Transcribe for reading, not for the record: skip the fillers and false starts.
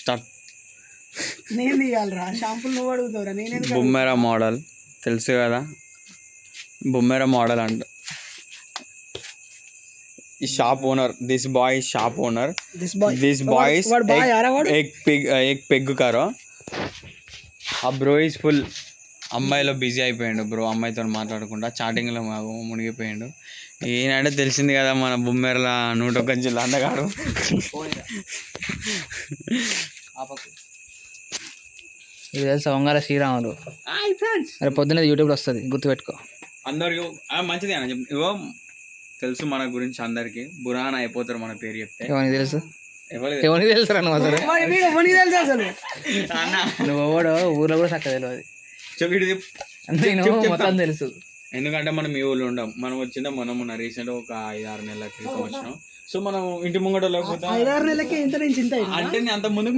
Start. నేను తీయాలరా sample నువ్వు అడుగుతావురా నేను బుమ్మెరా మోడల్ తెలుసు కదా, బుమ్మెరా మోడల్ అంట. ఈ shop owner, this boy shop owner, this boys ఎగ్ పెగ్ కారో. ఆ బ్రో ఈజ్ ఫుల్ అమ్మాయిలో బిజీ అయిపోయాడు బ్రో, అమ్మాయితో మాట్లాడకుండా చాటింగ్లో మునిగిపోయాడు. ఈయనంటే తెలిసింది కదా మన బుమ్మెర్ల 101 జిల్లా అందగాడు. ఇది తెలుసా వంగాల శ్రీరాములు. అరే పొద్దున్నది యూట్యూబ్లో వస్తుంది, గుర్తుపెట్టుకో. అందరికి మంచిది అని చెప్పి ఇగో తెలుసు మన గురించి అందరికి, బురాన్ అయిపోతారు మన పేరు చెప్తే. ఎవరికి తెలుసు, ఎవరికి ఎవరికి తెలుసు నువ్వు అసలు, నువ్వు ఎవడో ఊర్లో కూడా చక్కగా తెలియదు. మొత్తం తెలుసు. ఎందుకంటే మనం ఈ ఊళ్ళో ఉండం, మనం వచ్చిందా మనం రీసెంట్ ఒక 5-6 నెలల క్రితం వచ్చినాం. సో మనం ఇంటి ముంగట లేకపోతే 5-6 నెలలకి ఇంత నుంచి ఇంత అంటే అంత ముందు